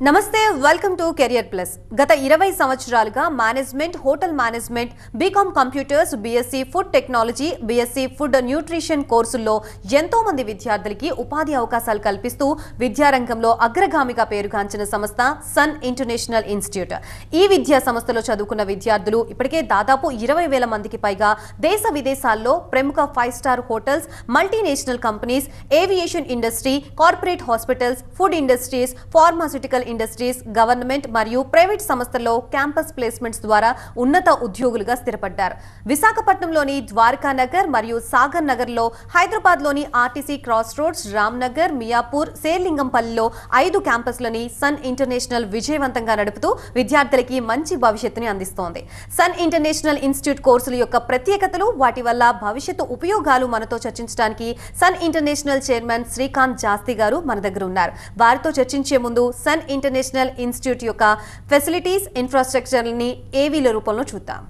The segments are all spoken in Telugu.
నమస్తే వెల్కమ్ టు కెరియర్ ప్లస్. గత 20 సంవత్సరాలుగా management, hotel management, BCom computers, BSc food technology, BSc food nutrition కోర్సుల్లో ఎంతో మంది విద్యార్థులకి ఉపాధి అవకాశాలు కల్పిస్తూ విద్యారంగంలో అగ్రగామిగా పేరుగాంచిన సంస్థ సన్ ఇంటర్నేషనల్ ఇన్స్టిట్యూట్. ఈ విద్యా సంస్థలో చదువుకున్న విద్యార్థులు ఇప్పటికే దాదాపు 20,000 మందికి పైగా దేశ విదేశాల్లో ప్రముఖ 5 star hotels, multinational companies, aviation industry, corporate hospitals, food industries, pharmaceutical industries, government మరియు ప్రైవేట్ సంస్థల్లో క్యాంపస్ ప్లేస్మెంట్స్ ద్వారా ఉన్నత ఉద్యోగులుగా స్థిరపడ్డారు. విశాఖపట్నంలోని ద్వారకా నగర్ మరియు సాగర్ నగర్లో, హైదరాబాద్లోని RTC cross roads, Ram Nagar, Miyapur, శేర్లింగంపల్లిలో 5 క్యాంపస్లని సన్ ఇంటర్నేషనల్ విజయవంతంగా నడుపుతూ విద్యార్థులకి మంచి భవిష్యత్తుని అందిస్తోంది. సన్ ఇంటర్నేషనల్ ఇన్స్టిట్యూట్ కోర్సుల యొక్క ప్రత్యేకతలు, వాటి వల్ల భవిష్యత్తు ఉపయోగాలు మనతో చర్చించడానికి సన్ ఇంటర్నేషనల్ చైర్మన్ శ్రీకాంత్ జాస్తి గారు మన దగ్గర ఉన్నారు. వారితో చర్చించే ముందు సన్ ఇంటర్నేషనల్ ఇన్స్టిట్యూట్ యొక్క ఫెసిలిటీస్, ఇన్ఫ్రాస్ట్రక్చర్ని ఏవీల రూపంలో చూద్దాం.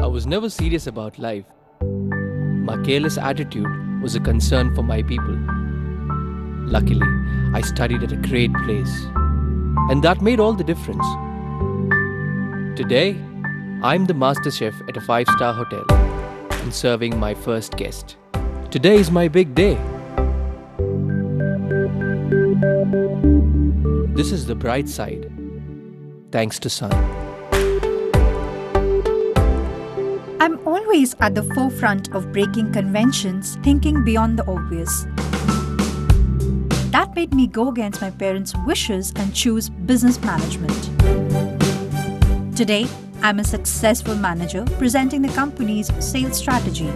I was never serious about life. My careless attitude was a concern for my people. Luckily, I studied at a great place, and that made all the difference. Today, I'm the master chef at a 5-star hotel and serving my first guest. Today is my big day. This is the bright side, thanks to Sun. I'm always at the forefront of breaking conventions, thinking beyond the obvious. That made me go against my parents' wishes and choose business management. Today, I'm a successful manager presenting the company's sales strategy.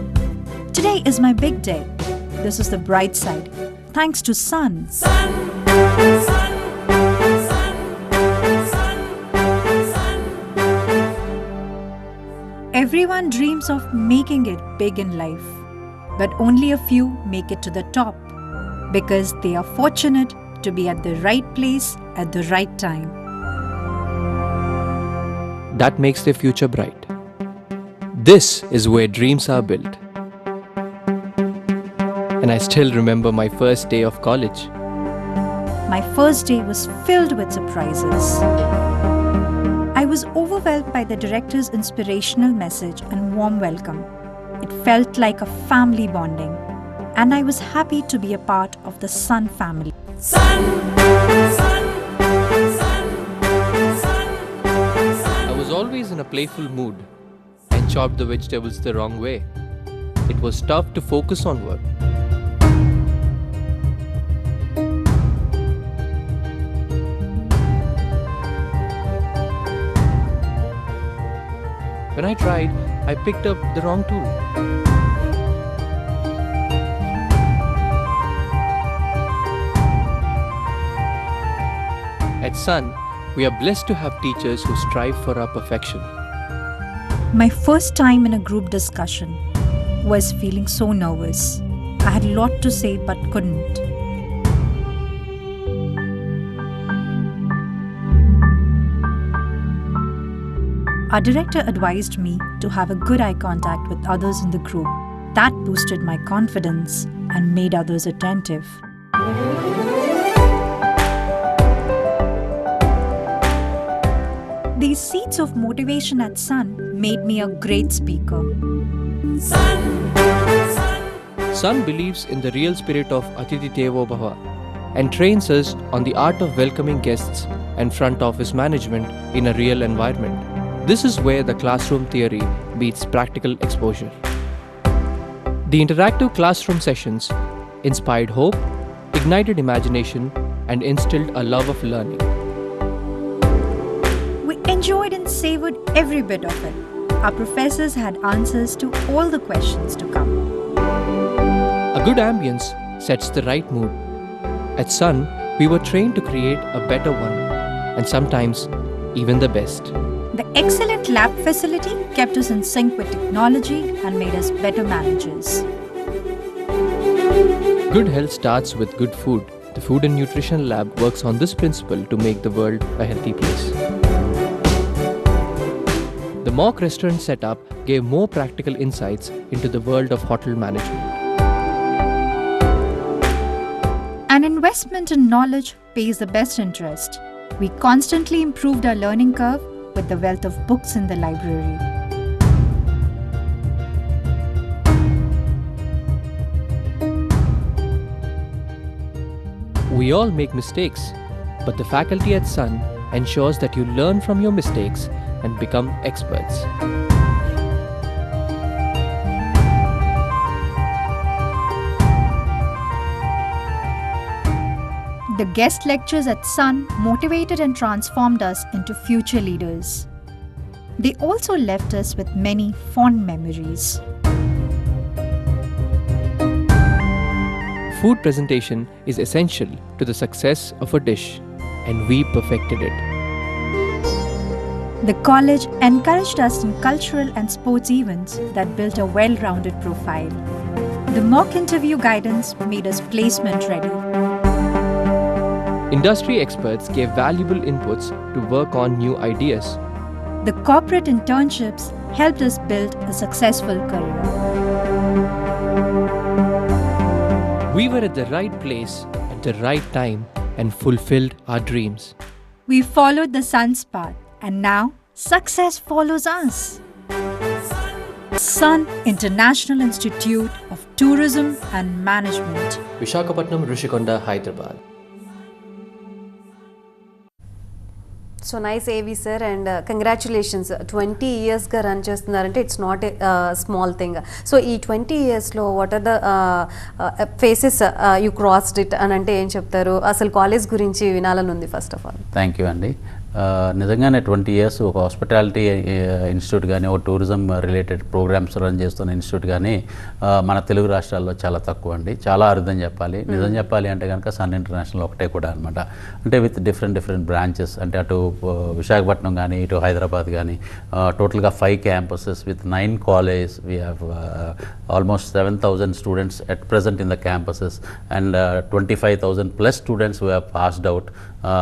Today is my big day. This is the bright side, thanks to Sun. Sun. Everyone dreams of making it big in life, but only a few make it to the top because they are fortunate to be at the right place at the right time. That makes their future bright. This is where dreams are built. And I still remember my first day of college. My first day was filled with surprises. I was overwhelmed by the director's inspirational message and warm welcome. It felt like a family bonding, and I was happy to be a part of the Sun family. Sun. I was always in a playful mood and chopped the vegetables the wrong way. It was tough to focus on work. When I tried, I picked up the wrong tool. At Sun, we are blessed to have teachers who strive for our perfection. My first time in a group discussion was feeling so nervous. I had a lot to say but couldn't. Our director advised me to have a good eye contact with others in the group. That boosted my confidence and made others attentive. These seeds of motivation at Sun made me a great speaker. Sun believes in the real spirit of Atithi Devo Bhava and trains us on the art of welcoming guests and front office management in a real environment. This is where the classroom theory meets practical exposure. The interactive classroom sessions inspired hope, ignited imagination, and instilled a love of learning. We enjoyed and savored every bit of it. Our professors had answers to all the questions to come. A good ambience sets the right mood. At Sun, we were trained to create a better one, and sometimes even the best. The excellent lab facility kept us in sync with technology and made us better managers. Good health starts with good food, The Food and Nutrition Lab works on this principle to make the world a healthy place. The mock restaurant setup gave more practical insights into the world of hotel management. An investment in knowledge pays the best interest. We constantly improved our learning curve with the wealth of books in the library. We all make mistakes, but the faculty at Sun ensures that you learn from your mistakes and become experts. The guest lectures at Sun motivated and transformed us into future leaders. They also left us with many fond memories. Food presentation is essential to the success of a dish, and we perfected it. The college encouraged us in cultural and sports events that built a well-rounded profile. The mock interview guidance made us placement ready. Industry experts gave valuable inputs to work on new ideas. The corporate internships helped us build a successful career. We were at the right place at the right time and fulfilled our dreams. We followed the sun's path, and now success follows us. Sun International Institute of Tourism and Management. Visakhapatnam, Rishikonda, Hyderabad. So nice AV sir and congratulations 20 ఇయర్స్గా రన్ చేస్తున్నారంటే it's not a small thing. So ఈ 20 ఇయర్స్లో what are the faces you crossed it అని అంటే ఏం చెప్తారు? అసలు కాలేజ్ గురించి వినాలని ఉంది first of all. Thank you అండి. నిజంగానే 20 ఇయర్స్ ఒక హాస్పిటాలిటీ ఇన్స్టిట్యూట్ కానీ ఒక టూరిజం రిలేటెడ్ ప్రోగ్రామ్స్ రన్ చేస్తున్న ఇన్స్టిట్యూట్ కానీ మన తెలుగు రాష్ట్రాల్లో చాలా తక్కువ అండి, చాలా అరుదని చెప్పాలి. నిజం చెప్పాలి అంటే కనుక సన్ ఇంటర్నేషనల్ ఒకటే కూడా అనమాట. అంటే విత్ డిఫరెంట్ బ్రాంచెస్, అంటే అటు విశాఖపట్నం కానీ ఇటు హైదరాబాద్ కానీ టోటల్గా 5 campuses with 9 colleges. We have almost 7,000 students at present in the campuses and 25,000 plus students who have passed out.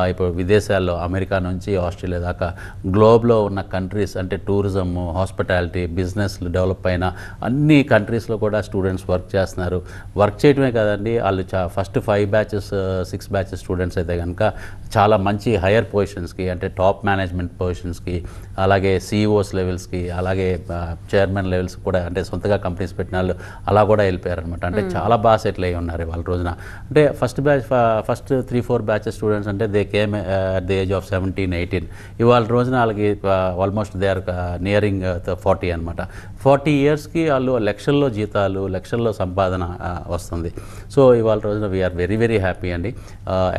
ఇప్పుడు విదేశాల్లో అమెరికా నుంచి ఆస్ట్రేలియా దాకా గ్లోబ్లో ఉన్న కంట్రీస్, అంటే టూరిజం, హాస్పిటాలిటీ, బిజినెస్లు డెవలప్ అయిన అన్ని కంట్రీస్లో కూడా స్టూడెంట్స్ వర్క్ చేస్తున్నారు. వర్క్ చేయడమే కాదండి, వాళ్ళు ఫస్ట్ 5 బ్యాచెస్ 6 బ్యాచెస్ స్టూడెంట్స్ అయితే కనుక చాలా మంచి హయ్యర్ పొజిషన్స్కి, అంటే టాప్ మేనేజ్మెంట్ పొజిషన్స్కి, అలాగే సిఇఓస్ లెవెల్స్కి, అలాగే చైర్మన్ లెవెల్స్ కూడా, అంటే సొంతగా కంపెనీస్ పెట్టిన వాళ్ళు అలా కూడా వెళ్ళిపోయారనమాట. అంటే చాలా బాగా సెటిల్ అయ్యి ఉన్నారు వాళ్ళ రోజున. అంటే ఫస్ట్ 3-4 బ్యాచెస్ స్టూడెంట్స్ అంటే they came at the age of 17-18. ఇవాళ రోజున వాళ్ళకి ఆల్మోస్ట్ దే ఆర్ నియరింగ్ 40 అనమాట. 40 ఇయర్స్కి వాళ్ళు లక్షల్లో జీతాలు, లక్షల్లో సంపాదన వస్తుంది. సో ఇవాళ రోజున వీఆర్ వెరీ హ్యాపీ అండి.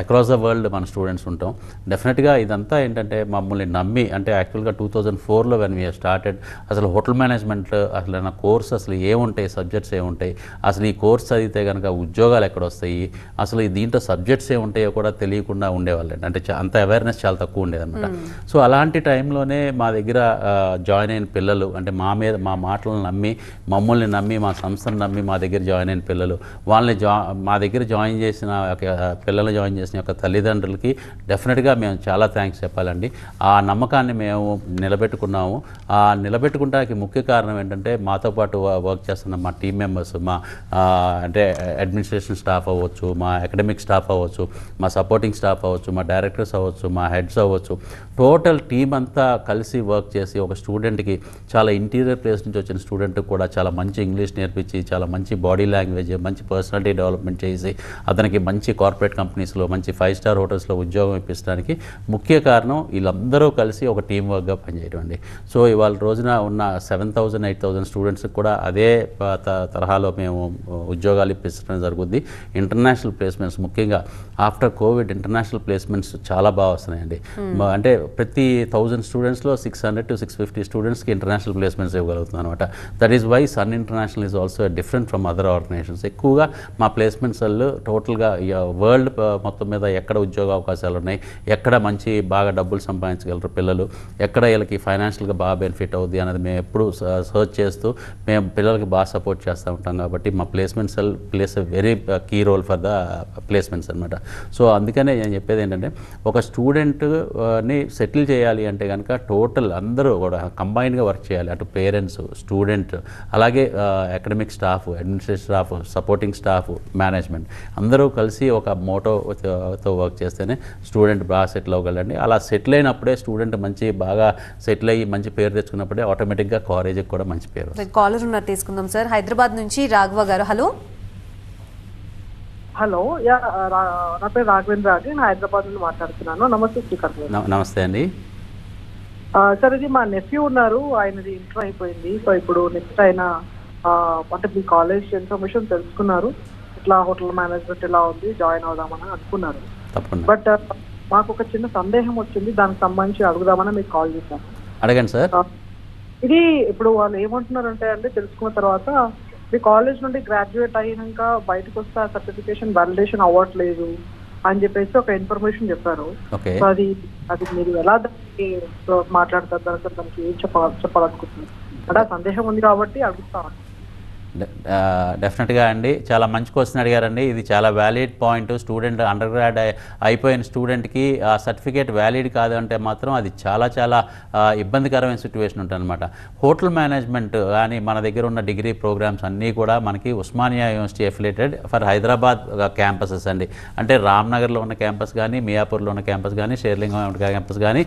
అక్రాస్ ద వరల్డ్ మన స్టూడెంట్స్ ఉంటాం. డెఫినెట్గా ఇదంతా ఏంటంటే మమ్మల్ని నమ్మి, అంటే యాక్చువల్గా 2004లో వెన్ వీఆర్ స్టార్టెడ్, అసలు హోటల్ మేనేజ్మెంట్ అసలు నా కోర్స్ అసలు ఏముంటాయి, సబ్జెక్ట్స్ ఏముంటాయి, అసలు ఈ కోర్స్ చదివితే కనుక ఉద్యోగాలు ఎక్కడ వస్తాయి, అసలు దీంట్లో సబ్జెక్ట్స్ ఏముంటాయో కూడా తెలియకుండా ఉండేవాళ్ళు. అంటే అంత అవేర్నెస్ చాలా తక్కువ ఉండేదన్నమాట. సో అలాంటి టైంలోనే మా దగ్గర జాయిన్ అయిన పిల్లలు, అంటే మా మాటలను నమ్మి, మమ్మల్ని నమ్మి, మా సంస్థను నమ్మి మా దగ్గర జాయిన్ అయిన పిల్లలు, వాళ్ళని మా దగ్గర జాయిన్ చేసిన పిల్లలు జాయిన్ చేసిన యొక్క తల్లిదండ్రులకి డెఫినెట్గా మేము చాలా థ్యాంక్స్ చెప్పాలండి. ఆ నమ్మకాన్ని మేము నిలబెట్టుకున్నాము. ఆ నిలబెట్టుకోవడానికి ముఖ్య కారణం ఏంటంటే మాతో పాటు వర్క్ చేస్తున్న మా టీం మెంబర్స్, మా అంటే అడ్మినిస్ట్రేషన్ స్టాఫ్ అవ్వచ్చు, మా అకాడమిక్ స్టాఫ్ అవ్వచ్చు, మా సపోర్టింగ్ స్టాఫ్ అవ్వచ్చు, మా డైరెక్టర్స్ అవ్వచ్చు, మా హెడ్స్ అవ్వచ్చు, టోటల్ టీం అంతా కలిసి వర్క్ చేసి ఒక స్టూడెంట్కి, చాలా ఇంటీరియర్ ప్లేస్ నుంచి వచ్చిన స్టూడెంట్కి కూడా చాలా మంచి ఇంగ్లీష్ నేర్పించి, చాలా మంచి బాడీ లాంగ్వేజ్, మంచి పర్సనాలిటీ డెవలప్మెంట్ చేసి అతనికి మంచి కార్పొరేట్ కంపెనీస్లో, మంచి 5 స్టార్ హోటల్స్లో ఉద్యోగం ఇప్పించడానికి ముఖ్య కారణం వీళ్ళందరూ కలిసి ఒక టీం వర్క్గా పనిచేయడం అండి. సో ఇవాళ రోజున ఉన్న 7,000-8,000 స్టూడెంట్స్కి కూడా అదే తరహాలో మేము ఉద్యోగాలు ఇప్పించడం జరుగుద్ది. ఇంటర్నేషనల్ ప్లేస్మెంట్స్, ముఖ్యంగా ఆఫ్టర్ కోవిడ్ ఇంటర్నేషనల్ ప్లేస్మెంట్స్ చాలా బాగా వస్తున్నాయండి. అంటే ప్రతి 1000 స్టూడెంట్స్లో 600 to 650 స్టూడెంట్స్కి ఇంటర్నేషనల్ ప్లేస్మెంట్స్ ఇవ్వగలుగుతుంది అనమాట. That is why Sun international is also different from other organisations. ఎక్కువగా మా ప్లేస్మెంట్స్ వాళ్ళు టోటల్గా వరల్డ్ మొత్తం మీద ఎక్కడ ఉద్యోగ అవకాశాలు ఉన్నాయి, ఎక్కడ మంచి బాగా డబ్బులు సంపాదించగలరు పిల్లలు, ఎక్కడ వీళ్ళకి ఫైనాన్షియల్గా బాగా బెనిఫిట్ అవుద్ది అనేది మేము ఎప్పుడు సర్చ్ చేస్తూ మేము పిల్లలకి బాగా సపోర్ట్ చేస్తూ ఉంటాం. కాబట్టి మా placements place a very key role for the placements అనమాట. సో అందుకనే నేను చెప్పేది ఏంటంటే ఒక స్టూడెంట్ని సెటిల్ చేయాలి అంటే కనుక టోటల్ అందరూ కూడా కంబైన్డ్గా వర్క్ చేయాలి. అటు పేరెంట్స్, స్టూడెంట్, అలాగే academic staff, administrative staff, supporting staff, management అందరూ కలిసి ఒక మోటోతో వర్క్ చేస్తేనే స్టూడెంట్ బాగా సెటిల్ అవ్వగలండి. అలా సెటిల్ అయినప్పుడే స్టూడెంట్ మంచి బాగా సెటిల్ అయ్యి మంచి పేరు తెచ్చుకున్నప్పుడే ఆటోమేటిక్గా కాలేజీకి కూడా మంచి పేరు. కాలర్ ఉన్నారు, తీసుకుందాం సార్. హైదరాబాద్ నుంచి రాఘవ గారు. హలో. హలో, నా పేరు రాఘవేంద్ర అండి, నేను హైదరాబాద్ నుండి మాట్లాడుతున్నాను. నమస్తే శ్రీకర్ గారు. నమస్తే అండి. సార్, ఇది మా నెఫ్యూ ఉన్నారు, ఆయనది ఇంటర్ అయిపోయింది. సో ఇప్పుడు నెక్స్ట్ ఆయన అంటే మీ కాలేజ్ ఇన్ఫర్మేషన్ తెలుసుకున్నారు, ఇట్లా హోటల్ మేనేజ్మెంట్ ఇలా ఉంది, జాయిన్ అవుదామని అనుకున్నారు. బట్ మాకు ఒక చిన్న సందేహం వచ్చింది, దానికి సంబంధించి అడుగుదామని మీకు కాల్ చేశాను. అడగండి సార్. ఇది ఇప్పుడు వాళ్ళు ఏమంటున్నారంటే అండి, తెలుసుకున్న తర్వాత మీ కాలేజ్ నుండి గ్రాడ్యుయేట్ అయినాక బయటకు వస్తే ఆ సర్టిఫికేషన్ వాలిడేషన్ అవ్వట్లేదు అని చెప్పేసి ఒక ఇన్ఫర్మేషన్ చెప్పారు. సో అది మీరు ఎలా దానికి మాట్లాడతారు, దానికి ఏం చెప్పాలనుకుంటున్నారు అంటే సందేహం ఉంది కాబట్టి అడుగుతాను. డెఫినెట్గా అండి, చాలా మంచి క్వశ్చన్ అడిగారండి. ఇది చాలా valid point. Student under grad అయిపోయిన స్టూడెంట్కి ఆ సర్టిఫికేట్ వ్యాలిడ్ కాదు అంటే మాత్రం అది చాలా చాలా ఇబ్బందికరమైన సిచ్యువేషన్ ఉంటుంది అనమాట. హోటల్ మేనేజ్మెంట్ కానీ మన దగ్గర ఉన్న డిగ్రీ ప్రోగ్రామ్స్ అన్నీ కూడా మనకి Osmania university affiliated for Hyderabad campuses అండి. అంటే రామ్నగర్లో ఉన్న క్యాంపస్ కానీ, మియాపూర్లో ఉన్న క్యాంపస్ కానీ, షేర్లింగం క్యాంపస్ కానీ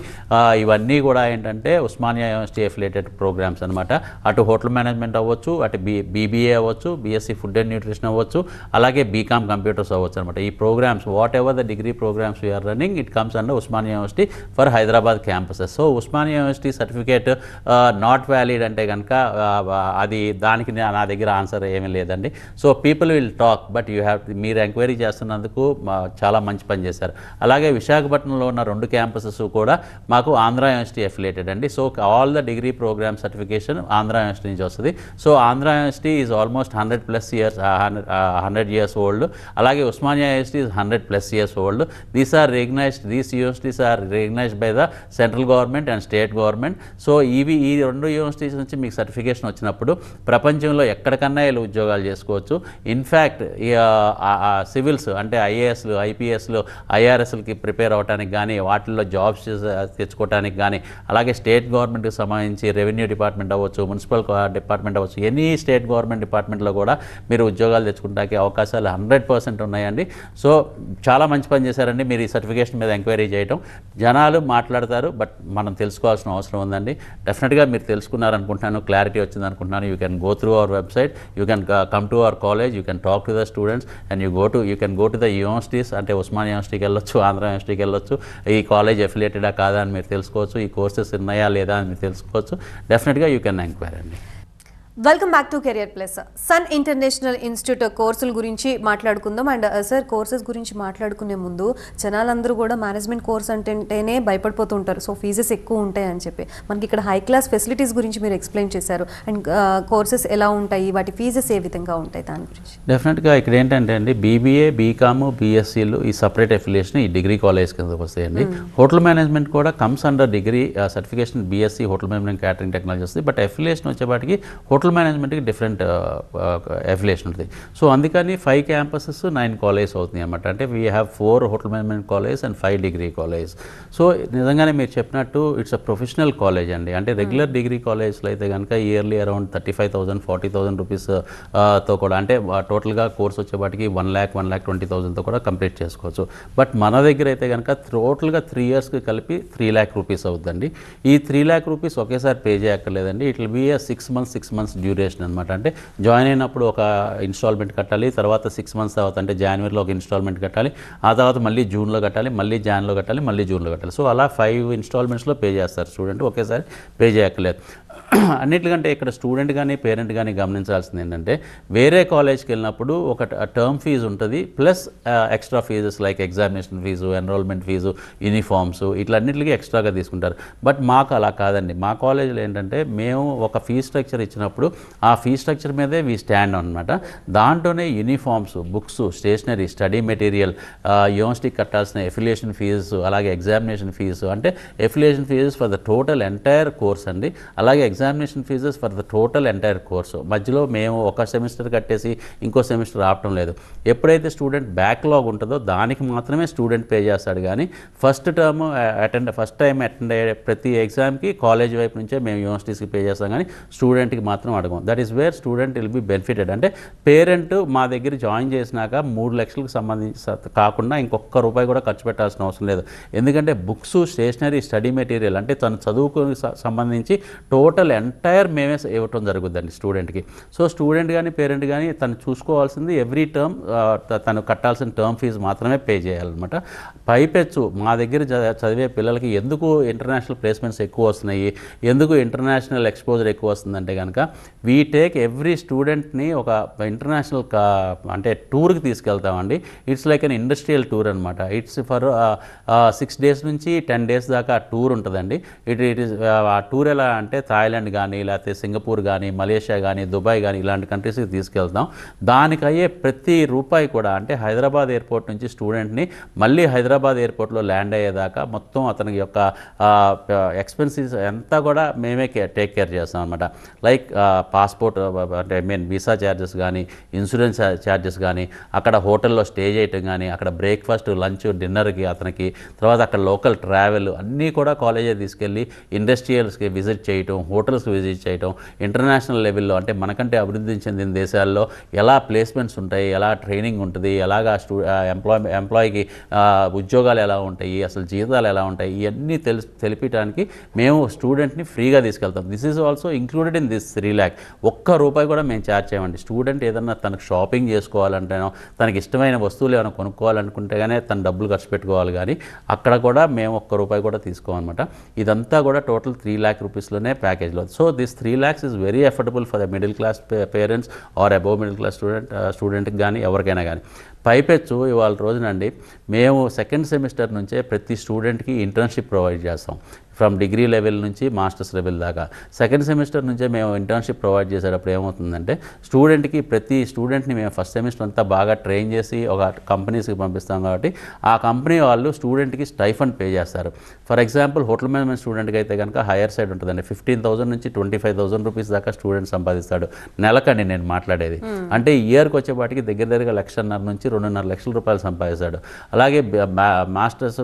ఇవన్నీ కూడా ఏంటంటే ఉస్మానియా యూనివర్సిటీ అఫిలియేటెడ్ ప్రోగ్రామ్స్ అనమాట. అటు హోటల్ మేనేజ్మెంట్ అవ్వచ్చు, అటు బీబీఏ అవ్వచ్చు, బీఎస్సీ ఫుడ్ అండ్ న్యూట్రిషన్ అవ్వచ్చు, అలాగే బీకామ్ కంప్యూటర్స్ అవ్వచ్చు అనమాట. ఈ programmes whatever the degree programmes we are running, it comes under Osmania university for Hyderabad campuses. So Osmania university certificate not valid అంటే కనుక అది దానికి నా దగ్గర ఆన్సర్ ఏమీ లేదండి. So people will talk, but you have మీరు ఎంక్వైరీ చేస్తున్నందుకు చాలా మంచి పని చేశారు. అలాగే విశాఖపట్నంలో ఉన్న 2 క్యాంపసెస్ కూడా మాకు ఆంధ్ర యూనివర్సిటీ అఫిలియేటెడ్ అండి. So all the degree programme certification Andhra university నుంచి వస్తుంది. So Andhra university is almost 100 years old. అలాగే Osmania university is 100+ years old. These universities are recognised by the central government and state government. So ఈ 2 యూనివర్సిటీస్ నుంచి మీకు సర్టిఫికేషన్ వచ్చినప్పుడు ప్రపంచంలో ఎక్కడికన్నా వీళ్ళు ఉద్యోగాలు చేసుకోవచ్చు. ఇన్ఫ్యాక్ట్ సివిల్స్ అంటే ఐఏఎస్లు, ఐపీఎస్లు, ఐఆర్ఎస్లకి ప్రిపేర్ అవ్వడానికి కానీ, వాటిల్లో జాబ్స్ తెచ్చుకోవడానికి కానీ, అలాగే స్టేట్ గవర్నమెంట్కి సంబంధించి రెవెన్యూ డిపార్ట్మెంట్ అవ్వచ్చు, మున్సిపల్ డిపార్ట్మెంట్ అవ్వచ్చు, ఎనీ స్టేట్ గవర్నమెంట్ డిపార్ట్మెంట్లో కూడా మీరు ఉద్యోగాలు తెచ్చుకోవడానికి అవకాశాలు 100% ఉన్నాయండి. సో చాలా మంచి పని చేశారండి మీరు ఈ సర్టిఫికేషన్ మీద ఎంక్వైరీ చేయడం. జనాలు మాట్లాడతారు, బట్ మనం తెలుసుకోవాల్సిన అవసరం ఉందండి. డెఫినెట్గా మీరు తెలుసుకున్నారనుకుంటున్నాను, క్లారిటీ వచ్చింది అనుకుంటున్నాను. You can go through our website, you can come to our college, you can talk to the students and you can go to the universities. అంటే ఉస్మానియా యూనివర్సిటీకి వెళ్ళొచ్చు, ఆంధ్ర యూనివర్సిటీకి వెళ్ళొచ్చు. ఈ కాలేజ్ అఫిలియేటెడా కాదా అని మీరు తెలుసుకోవచ్చు, ఈ కోర్సెస్ ఉన్నాయా లేదా అని మీరు తెలుసుకోవచ్చు. డెఫినెట్గా యూ కెన్ ఎంక్వైరీ అండి. Welcome back to career plus. Sun international institute కోర్సుల గురించి మాట్లాడుకుందాం. అండ్ సార్, కోర్సెస్ గురించి మాట్లాడుకునే ముందు జనాలందరూ కూడా మేనేజ్మెంట్ కోర్స్ అంటేనే భయపడిపోతుంటారు, సో ఫీజెస్ ఎక్కువ ఉంటాయి అని చెప్పి. మనకి ఇక్కడ హై క్లాస్ ఫెసిలిటీస్ గురించి మీరు ఎక్స్ప్లెయిన్ చేశారు. అండ్ కోర్సెస్ ఎలా ఉంటాయి, వాటి ఫీజెస్ ఏ విధంగా ఉంటాయి దాని గురించి. డెఫినెట్గా ఇక్కడ ఏంటంటే అండి, బీబీఏ, బీకామ్, బీఎస్సీలు ఈ సపరేట్ అఫిలియేషన్ ఈ డిగ్రీ కాలేజ్ కిందకి వస్తాయండి. హోటల్ మేనేజ్మెంట్ కూడా comes under degree certification, BSc hotel management catering technology వస్తుంది. బట్ అఫిలియేషన్ వచ్చేపాటికి హోటల్ మేనేజ్మెంట్కి డిఫరెంట్ అఫిలియేషన్ ఉంటుంది. సో అందుకని 5 క్యాంపసెస్ 9 కాలేజ్ అవుతుంది అనమాట. అంటే we have 4 hotel management college and 5 degree college. So నిజంగానే మీరు చెప్పినట్టు ఇట్స్ అ ప్రొఫెషనల్ కాలేజ్ అండి. అంటే రెగ్యులర్ డిగ్రీ కాలేజ్లో అయితే కనుక ఇయర్లీ అరౌండ్ 35,000, 40,000 రూపీస్తో కూడా, అంటే టోటల్గా కోర్స్ వచ్చేపాటికి 1,20,000తో కూడా కంప్లీట్ చేసుకోవచ్చు. బట్ మన దగ్గర అయితే కనుక టోటల్గా 3 yearsకి కలిపి 3 lakh rupees అవుతుందండి. ఈ 3 lakh rupees ఒకేసారి పే చేయక్కర్లేదండి. It will be a 6 months duration అనమాట. అంటే జాయిన్ అయినప్పుడు ఒక ఇన్స్టాల్మెంట్ కట్టాలి, తర్వాత 6 months తర్వాత అంటే జనవరిలో ఒక ఇన్స్టాల్మెంట్ కట్టాలి, ఆ తర్వాత మళ్ళీ జూన్లో కట్టాలి, మళ్ళీ జాన్లో కట్టాలి, మళ్ళీ జూన్లో కట్టాలి. సో అలా 5 installmentsలో పే చేస్తారు స్టూడెంట్, ఒకేసారి పే చేయక్కర్లేదు. అన్నిటికంటే ఇక్కడ స్టూడెంట్ కానీ పేరెంట్ కానీ గమనించాల్సింది ఏంటంటే వేరే కాలేజ్కి వెళ్ళినప్పుడు ఒక టర్మ్ ఫీజు ఉంటుంది, plus extra fees like examination fee, enrollment fee, uniforms ఇట్లన్నింటికి ఎక్స్ట్రాగా తీసుకుంటారు. బట్ మాకు అలా కాదండి. మా కాలేజీలో ఏంటంటే మేము ఒక ఫీ స్ట్రక్చర్ ఇచ్చినప్పుడు ఆ ఫీ స్ట్రక్చర్ మీదే వీ స్టాండ్ అనమాట. దాంట్లోనే uniforms, books, stationery, study material, యూనివర్సిటీకి కట్టాల్సిన ఎఫిలియేషన్ ఫీజు, అలాగే ఎగ్జామినేషన్ ఫీజు, అంటే affiliation fees for the total entire course అండి, అలాగే examination fees for the total entire course. మధ్యలో మేము ఒక సెమిస్టర్ కట్టేసి ఇంకో సెమిస్టర్ ఆపటం లేదు. ఎప్పుడైతే స్టూడెంట్ బ్యాక్లాగ్ ఉంటుందో దానికి మాత్రమే స్టూడెంట్ పే చేస్తాడు. కానీ ఫస్ట్ టైం అటెండ్ అయ్యే ప్రతి ఎగ్జామ్కి కాలేజ్ వైపు నుంచే మేము యూనివర్సిటీస్కి పే చేస్తాం, కానీ స్టూడెంట్కి మాత్రం అడగం. That is where student will be benefited. అంటే పేరెంట్ మా దగ్గర జాయిన్ చేసినాక 3 లక్షలకు సంబంధించి కాకుండా ఇంకొక రూపాయి కూడా ఖర్చు పెట్టాల్సిన అవసరం లేదు. ఎందుకంటే బుక్స్, స్టేషనరీ, స్టడీ మెటీరియల్ అంటే తను చదువుకు సంబంధించి టోటల్ ఎంటైర్ మేమే ఇవ్వటం జరుగుతుందండి స్టూడెంట్కి. సో స్టూడెంట్ కానీ పేరెంట్ కానీ తను చూసుకోవాల్సింది ఎవ్రీ టర్మ్ తను కట్టాల్సిన టర్మ్ ఫీజు మాత్రమే పే చేయాలన్నమాట. పైపెచ్చు మా దగ్గర చదివే పిల్లలకి ఎందుకు ఇంటర్నేషనల్ ప్లేస్మెంట్స్ ఎక్కువ వస్తున్నాయి, ఎందుకు ఇంటర్నేషనల్ ఎక్స్పోజర్ ఎక్కువ వస్తుందంటే కనుక వీ టేక్ ఎవ్రీ స్టూడెంట్ని ఒక ఇంటర్నేషనల్ అంటే టూర్కి తీసుకెళ్తామండి. It's like an industrial tour అనమాట. ఇట్స్ ఫర్ 6 days నుంచి 10 days దాకా టూర్ ఉంటుందండి. ఇట్ ఈస్ ఆ టూర్ ఎలా అంటే థాయిలాండ్ కానీ, లేకపోతే సింగపూర్ కానీ, మలేషియా కానీ, దుబాయ్ కానీ ఇలాంటి కంట్రీస్కి తీసుకెళ్తాం. దానికి అయ్యే ప్రతి రూపాయి కూడా అంటే హైదరాబాద్ ఎయిర్పోర్ట్ నుంచి స్టూడెంట్ని మళ్ళీ హైదరాబాద్ ఎయిర్పోర్ట్లో ల్యాండ్ అయ్యేదాకా మొత్తం అతనికి యొక్క ఎక్స్పెన్సెస్ అంతా కూడా మేమే టేక్ కేర్ చేస్తాం అనమాట. లైక్ పాస్పోర్ట్ అంటే వీసా ఛార్జెస్ కానీ, ఇన్సూరెన్స్ ఛార్జెస్ కానీ, అక్కడ హోటల్లో స్టే చేయటం కానీ, అక్కడ బ్రేక్ఫాస్ట్, లంచ్, డిన్నర్కి అతనికి, తర్వాత అక్కడ లోకల్ ట్రావెల్ అన్నీ కూడా కాలేజే తీసుకెళ్ళి ఇండస్ట్రియల్స్కి విజిట్ చేయటం, హోటల్స్కి విజిట్ చేయటం, ఇంటర్నేషనల్ లెవెల్లో అంటే మనకంటే అభివృద్ధి చెందిన దేశాల్లో ఎలా ప్లేస్మెంట్స్ ఉంటాయి, ఎలా ట్రైనింగ్ ఉంటుంది, ఎలాగా ఎంప్లాయీకి ఉద్యోగాలు ఎలా ఉంటాయి, అసలు జీతాలు ఎలా ఉంటాయి, ఇవన్నీ తెలిపడానికి మేము స్టూడెంట్ని ఫ్రీగా తీసుకెళ్తాం. This is also included in this 3 lakh. ఒక్క రూపాయి కూడా మేము ఛార్జ్ చేయమండి. స్టూడెంట్ ఏదన్నా తనకు షాపింగ్ చేసుకోవాలంటేనో, తనకి ఇష్టమైన వస్తువులు ఏమైనా కొనుక్కోవాలనుకుంటే కానీ తను డబ్బులు ఖర్చు పెట్టుకోవాలి, కానీ అక్కడ కూడా మేము ఒక్క రూపాయి కూడా తీసుకోమన్నమాట. ఇదంతా కూడా టోటల్ 3 lakh రూపీస్లోనే ప్యాకేజ్లో. So this 3 lakhs is very affordable for the middle class parents or above middle class స్టూడెంట్కి కానీ ఎవరికైనా కానీ. పైపెచ్చు ఇవాళ రోజునండి మేము 2nd సెమిస్టర్ నుంచే ప్రతి స్టూడెంట్కి ఇంటర్న్షిప్ ప్రొవైడ్ చేస్తాం. ఫ్రమ్ డిగ్రీ లెవెల్ నుంచి మాస్టర్స్ లెవెల్ దాకా 2nd సెమిస్టర్ నుంచే మేము ఇంటర్న్షిప్ ప్రొవైడ్ చేసేటప్పుడు ఏమవుతుందంటే ప్రతి స్టూడెంట్ని మేము 1st సెమిస్టర్ అంతా బాగా ట్రైన్ చేసి ఒక కంపెనీస్కి పంపిస్తాం. కాబట్టి ఆ కంపెనీ వాళ్ళు స్టూడెంట్కి స్టైఫండ్ పే చేస్తారు. ఫర్ ఎగ్జాంపుల్ హోటల్ మేనేజ్మెంట్ స్టూడెంట్కి అయితే కనుక హైయర్ సైడ్ ఉంటుందండి. 15,000 నుంచి 25,000 రూపీస్ దాకా స్టూడెంట్ సంపాదిస్తాడు నెలకండి నేను మాట్లాడేది. అంటే ఇయర్కి వచ్చేపాటికి దగ్గర 1,50,000 నుంచి 2.5 లక్షల రూపాయలు సంపాదిస్తాడు. అలాగే మాస్టర్స్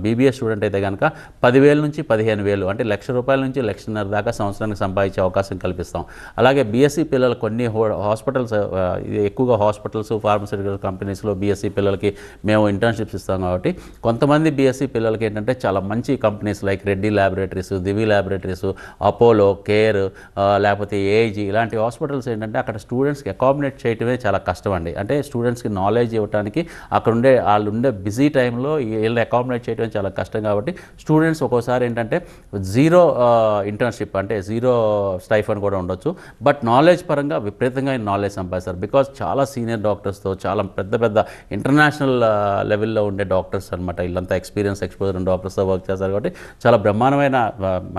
బీబీఏ స్టూడెంట్ అయితే కనుక 10,000 నుంచి 15,000 అంటే ₹1,00,000 నుంచి 1,50,000 దాకా సంవత్సరానికి సంపాదించే అవకాశం కల్పిస్తాం. అలాగే బీఎస్సీ పిల్లలు కొన్ని హాస్పిటల్స్, ఎక్కువగా హాస్పిటల్స్, ఫార్మస్యూటికల్ కంపెనీస్లో బీఎస్సీ పిల్లలకి మేము ఇంటర్న్షిప్స్ ఇస్తాం. కాబట్టి కొంతమంది బీఎస్సీ పిల్లలకి ఏంటంటే చాలా మంచి కంపెనీస్ లైక్ రెడ్డి ల్యాబొరేటరీస్, దివి ల్యాబొరేటరీస్, అపోలో, కేర్, లేకపోతే ఏఐజీ ఇలాంటి హాస్పిటల్స్ ఏంటంటే అక్కడ స్టూడెంట్స్కి అకామిడేట్ చేయటమే చాలా కష్టం అండి. అంటే స్టూడెంట్స్కి నాలెడ్జ్ ఇవ్వడానికి అక్కడ వాళ్ళు ఉండే బిజీ టైంలో వీళ్ళని అకామిడేట్ చేయడం చాలా కష్టం. కాబట్టి స్టూడెంట్స్ ఒక్కోసారి ఏంటంటే 0 ఇంటర్న్షిప్ అంటే 0 స్టైఫండ్ కూడా ఉండొచ్చు. బట్ నాలెడ్జ్ పరంగా విపరీతంగా నాలెడ్జ్ సంపాదిస్తారు. బికాజ్ చాలా సీనియర్ డాక్టర్స్తో, చాలా పెద్ద ఇంటర్నేషనల్ లెవెల్లో ఉండే డాక్టర్స్ అనమాట. వీళ్ళంతా ఎక్స్పోజర్ డాక్టర్స్తో వర్క్ చేస్తారు. కాబట్టి చాలా బ్రహ్మాండమైన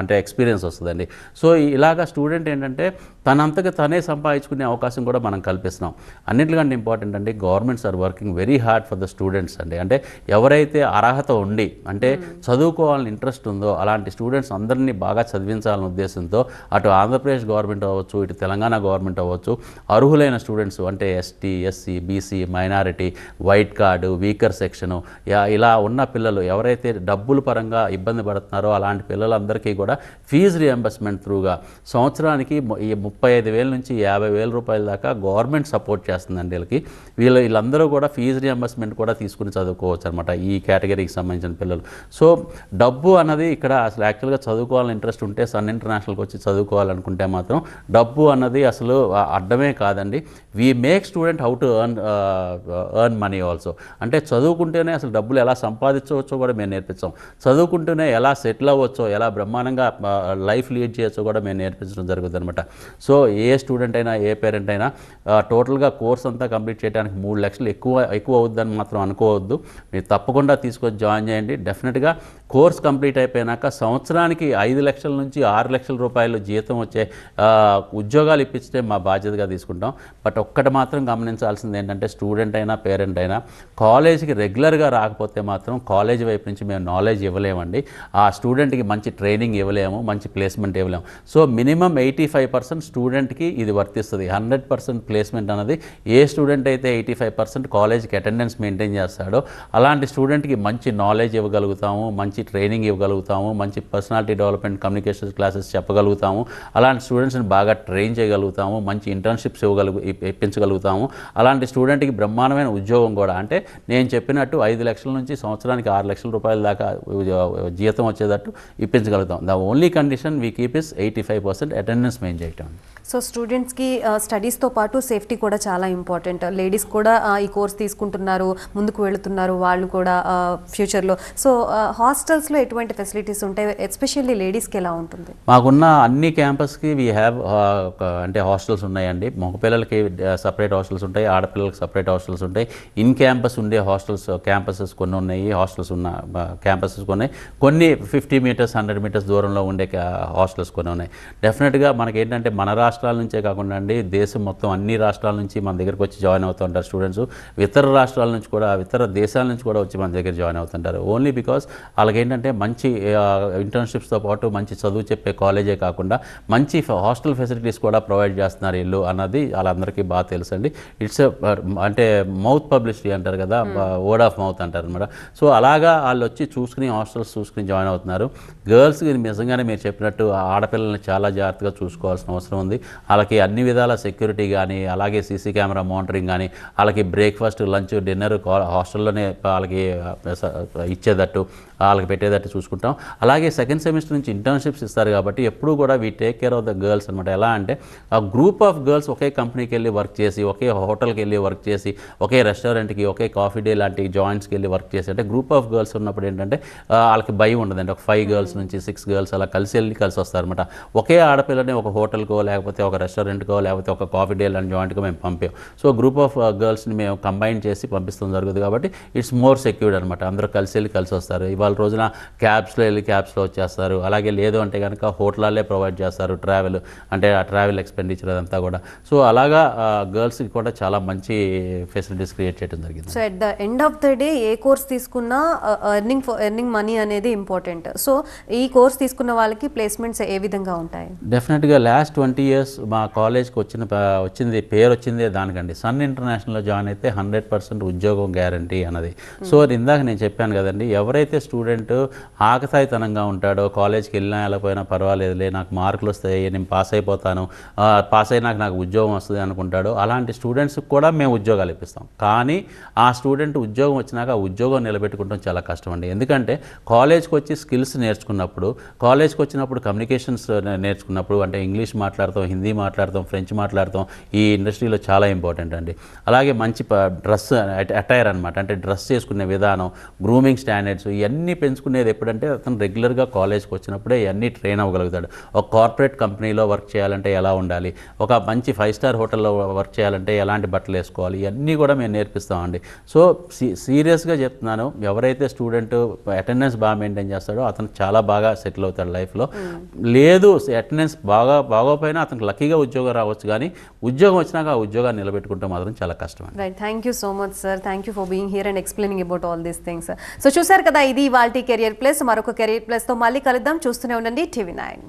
అంటే ఎక్స్పీరియన్స్ వస్తుందండి. సో ఇలాగా స్టూడెంట్ ఏంటంటే తనంతగా తనే సంపాదించుకునే అవకాశం కూడా మనం కల్పిస్తున్నాం. అన్నింటికంటే ఇంపార్టెంట్ అండి, governments are working very hard for the students అండి. అంటే ఎవరైతే అర్హత ఉండి అంటే చదువుకోవాలని ఇంట్రెస్ట్ ఉందో అలాంటి స్టూడెంట్స్ అందరినీ బాగా చదివించాలనే ఉద్దేశంతో అటు ఆంధ్రప్రదేశ్ గవర్నమెంట్ అవ్వచ్చు, ఇటు తెలంగాణ గవర్నమెంట్ అవ్వచ్చు, అర్హులైన స్టూడెంట్స్ అంటే ST, SC, BC, minority, white card, weaker section ఇలా ఉన్న పిల్లలు ఎవరైతే డబ్బుల పరంగా ఇబ్బంది పడుతున్నారో అలాంటి పిల్లలందరికీ కూడా ఫీజు రియంబర్స్మెంట్ త్రూగా సంవత్సరానికి 35,000 నుంచి 50,000 రూపాయల దాకా గవర్నమెంట్ సపోర్ట్ చేస్తుందండి. వీళ్ళందరూ కూడా ఫీజు రియంబర్స్మెంట్ కూడా తీసుకుని చదువుకోవచ్చు అనమాట. ఈ కేటగిరీకి సంబంధించిన వచ్చిన పిల్లలు. సో డబ్బు అన్నది ఇక్కడ అసలు యాక్చువల్గా చదువుకోవాలని ఇంట్రెస్ట్ ఉంటే సన్ ఇంటర్నేషనల్కి వచ్చి చదువుకోవాలనుకుంటే మాత్రం డబ్బు అన్నది అసలు అడ్డమే కాదండి. We make student how to earn money also. అంటే చదువుకుంటేనే అసలు డబ్బులు ఎలా సంపాదించవచ్చో కూడా మేము నేర్పిస్తాం. చదువుకుంటూనే ఎలా సెటిల్ అవ్వచ్చో, ఎలా బ్రహ్మాండంగా లైఫ్ లీడ్ చేయొచ్చో కూడా మేము నేర్పించడం జరుగుతుంది అనమాట. సో ఏ స్టూడెంట్ అయినా ఏ పేరెంట్ అయినా టోటల్గా కోర్స్ అంతా కంప్లీట్ చేయడానికి 3 లక్షలు ఎక్కువ అవుద్దని మాత్రం అనుకోవద్దు. మీరు తప్పకుండా తీసుకొచ్చి జాయిన్ చేయండి. డెఫినెట్గా కోర్స్ కంప్లీట్ అయిపోయినాక సంవత్సరానికి 5 లక్షల నుంచి 6 లక్షల రూపాయలు జీతం వచ్చే ఉద్యోగాలు ఇప్పించే మా బాధ్యతగా తీసుకుంటాం. బట్ ఒక్కటి మాత్రం గమనించాల్సింది ఏంటంటే స్టూడెంట్ అయినా పేరెంట్ అయినా కాలేజీకి రెగ్యులర్గా రాకపోతే మాత్రం కాలేజీ వైపు నుంచి మేము నాలెడ్జ్ ఇవ్వలేమండి. ఆ స్టూడెంట్కి మంచి ట్రైనింగ్ ఇవ్వలేము, మంచి ప్లేస్మెంట్ ఇవ్వలేము. సో మినిమం 85% స్టూడెంట్కి ఇది వర్తిస్తుంది. 100% ప్లేస్మెంట్ అన్నది ఏ స్టూడెంట్ అయితే 85% కాలేజ్కి అటెండెన్స్ మెయింటైన్ చేస్తాడో అలాంటి స్టూడెంట్కి మంచి నాలెడ్జ్ ఇవ్వగలుగుతాము, మంచి ట్రైనింగ్ ఇవ్వగలుగుతాము, మంచి పర్సనాలిటీ డెవలప్మెంట్ కమ్యూనికేషన్ క్లాసెస్ చెప్పగలుగుతాము, అలాంటి స్టూడెంట్స్ని బాగా ట్రైన్ చేయగలుగుతాము, మంచి ఇంటర్న్షిప్స్ ఇప్పించగలుగుతాము. అలాంటి స్టూడెంట్కి బ్రహ్మాండమైన ఉద్యోగం కూడా, అంటే నేను చెప్పినట్టు 5 లక్షల నుంచి సంవత్సరానికి 6 లక్షల రూపాయల దాకా జీతం వచ్చేటట్టు ఇప్పించగలుగుతాం. The only condition we keep is 85% attendance maintain చేయటం. సో స్టూడెంట్స్కి స్టడీస్తో పాటు సేఫ్టీ కూడా చాలా ఇంపార్టెంట్. లేడీస్ కూడా ఈ కోర్స్ తీసుకుంటున్నారు, ముందుకు వెళుతున్నారు వాళ్ళు కూడా ఫ్యూచర్లో. సో హాస్టల్స్లో ఎటువంటి ఫెసిలిటీస్ ఉంటాయి, ఎస్పెషల్లీ లేడీస్కి ఎలా ఉంటుంది? మాకున్న అన్ని క్యాంపస్కి వీ హ్యావ్ అంటే హాస్టల్స్ ఉన్నాయండి. మగపిల్లలకి సపరేట్ హాస్టల్స్ ఉంటాయి, ఆడపిల్లలకి సపరేట్ హాస్టల్స్ ఉంటాయి. ఇన్ క్యాంపస్ ఉండే క్యాంపసెస్ కొన్ని ఉన్నాయి, హాస్టల్స్ ఉన్న క్యాంపసెస్ కొన్ని 50 మీటర్స్ 100 మీటర్స్ దూరంలో ఉండే హాస్టల్స్ కొన్ని ఉన్నాయి. డెఫినెట్గా మనకి ఏంటంటే మన రాష్ట్రాల నుంచే కాకుండా అండి దేశం మొత్తం అన్ని రాష్ట్రాల నుంచి మన దగ్గరకు వచ్చి జాయిన్ అవుతూ ఉంటారు స్టూడెంట్స్. ఇతర రాష్ట్రాల నుంచి కూడా ఇతర దేశాల నుంచి కూడా వచ్చి మన దగ్గర జాయిన్ అవుతుంటారు. ఓన్లీ బికాస్ వాళ్ళకి ఏంటంటే మంచి ఇంటర్న్షిప్స్తో పాటు మంచి చదువు చెప్పే కాలేజే కాకుండా మంచి హాస్టల్ ఫెసిలిటీస్ కూడా ప్రొవైడ్ చేస్తున్నారు వీళ్ళు అన్నది వాళ్ళందరికీ బాగా తెలుసు అండి. ఇట్స్ అంటే మౌత్ పబ్లిసిటీ అంటారు కదా, వర్డ్ ఆఫ్ మౌత్ అంటారు అనమాట. సో అలాగా వాళ్ళు వచ్చి చూసుకుని హాస్టల్స్ చూసుకుని జాయిన్ అవుతున్నారు. గర్ల్స్కి నిజంగానే మీరు చెప్పినట్టు ఆడపిల్లల్ని చాలా జాగ్రత్తగా చూసుకోవాల్సిన అవసరం ఉంది. వాళ్ళకి అన్ని విధాల సెక్యూరిటీ కానీ, అలాగే సీసీ కెమెరా మానిటరింగ్ కానీ, వాళ్ళకి బ్రేక్ఫాస్ట్ లంచ్ డిన్నర్ హాస్టల్లోనే వాళ్ళకి ఇచ్చేటట్టు వాళ్ళకి పెట్టేటట్టు చూసుకుంటాం. అలాగే సెకండ్ సెమిస్టర్ నుంచి ఇంటర్న్షిప్స్ ఇస్తారు కాబట్టి ఎప్పుడూ కూడా we take care of the girls అనమాట. ఎలా అంటే ఆ గ్రూప్ ఆఫ్ గర్ల్స్ ఒకే కంపెనీకి వెళ్ళి వర్క్ చేసి, ఒకే హోటల్కి వెళ్ళి వర్క్ చేసి, ఒకే రెస్టారెంట్కి, ఒకే కాఫీ డే లాంటి జాయింట్స్కి వెళ్ళి వర్క్ చేసి, అంటే గ్రూప్ ఆఫ్ గర్ల్స్ ఉన్నప్పుడు ఏంటంటే వాళ్ళకి భయం ఉండదండి. ఒక 5 గర్ల్స్ నుంచి 6 గర్ల్స్ అలా కలిసి వస్తారనమాట. ఒకే ఆడపిల్లని ఒక హోటల్కో లేకపోతే ఒక రెస్టారెంట్కో లేకపోతే ఒక కాఫీ డే లాంటి జాయింట్కో మేము పంపాం. సో గ్రూప్ ఆఫ్ గర్ల్స్ని మేము కంబైన్ చేసి పంపిస్తాం జరుగుతుంది కాబట్టి ఇట్స్ మోర్ సెక్యూర్డ్ అనమాట. అందరూ కలిసి వస్తారు. ఇవాళ రోజున క్యాబ్స్లో వెళ్ళి క్యాబ్స్లో వచ్చేస్తారు. అలాగే లేదు అంటే కనుక హోటళ్ళే ప్రొవైడ్ చేస్తారు ట్రావెల్, అంటే ఆ ట్రావెల్ ఎక్స్పెండిచర్ అదంతా కూడా. సో అలాగా గర్ల్స్కి కూడా చాలా మంచి ఫెసిలిటీస్ క్రియేట్ చేయడం జరిగింది. So at the end of the day A course తీసుకున్నా ఎర్నింగ్ మనీ అనేది ఇంపార్టెంట్. సో ఈ కోర్స్ తీసుకున్న వాళ్ళకి ప్లేస్మెంట్స్ ఏ విధంగా ఉంటాయి? డెఫినెట్గా లాస్ట్ 20 years మా కాలేజ్కి వచ్చింది పేరు వచ్చిందే దానికండి. సన్ ఇంటర్నేషనల్లో జాయిన్ అయితే 100% ఉద్యోగం గ్యారంటీ అన్నది. సో ఇందాక నేను చెప్పాను కదండి, ఎవరైతే స్టూడెంట్ ఆకతాయితనంగా ఉంటాడో, కాలేజ్కి వెళ్ళినా వెళ్ళకపోయినా పర్వాలేదులే, నాకు మార్కులు వస్తాయి, నేను పాస్ అయిపోతాను, పాస్ అయినాక నాకు ఉద్యోగం వస్తుంది అనుకుంటాడో అలాంటి స్టూడెంట్స్కి కూడా మేము ఉద్యోగాలు ఇప్పిస్తాం. కానీ ఆ స్టూడెంట్ ఉద్యోగం వచ్చినాక ఆ ఉద్యోగం నిలబెట్టుకుంటాం చాలా కష్టం అండి. ఎందుకంటే కాలేజ్కి వచ్చి స్కిల్స్ నేర్చుకున్నప్పుడు, కాలేజ్కి వచ్చినప్పుడు కమ్యూనికేషన్స్ నేర్చుకున్నప్పుడు, అంటే ఇంగ్లీష్ మాట్లాడతాం, హిందీ మాట్లాడతాం, ఫ్రెంచ్ మాట్లాడతాం, ఈ ఇండస్ట్రీలో చాలా ఇంపార్టెంట్ అండి. అలాగే మంచి డ్రెస్ అటైర్ అనమాట, అంటే డ్రెస్ చేసుకునే విధానం, గ్రూమింగ్ స్టాండర్డ్స్ ఇవన్నీ పెంచుకునేది ఎప్పుడంటే అతను రెగ్యులర్గా కాలేజ్కి వచ్చినప్పుడే ఇవన్నీ ట్రైన్ అవ్వగలుగుతాడు. ఒక కార్పొరేట్ కంపెనీలో వర్క్ చేయాలంటే ఎలా ఉండాలి, ఒక మంచి 5 స్టార్ హోటల్లో వర్క్ చేయాలంటే ఎలాంటి బట్టలు వేసుకోవాలి, ఇవన్నీ కూడా మేము నేర్పిస్తామండి. సో సీరియస్గా చెప్తున్నాను, ఎవరైతే స్టూడెంట్ అటెండెన్స్ బాగా మెయింటైన్ చేస్తాడో అతను చాలా బాగా సెటిల్ అవుతాడు లైఫ్లో. లేదు అటెండెన్స్ బాగోపోయినా అతనికి లక్కీగా ఉద్యోగం రావచ్చు, కానీ ఉద్యోగం వచ్చినాక ఆ ఉద్యోగాన్ని నిలబెట్టుకుంటే మాత్రం చాలా కష్టం. Right, thank you so much sir. Thank you for being here and explaining about all these things. So చూసారు కదా, ఇది ఇవాల్టి కెరియర్ ప్లస్. మరొక కెరియర్ ప్లస్తో మళ్ళీ కలుద్దాం. చూస్తూనే ఉండండి TV9.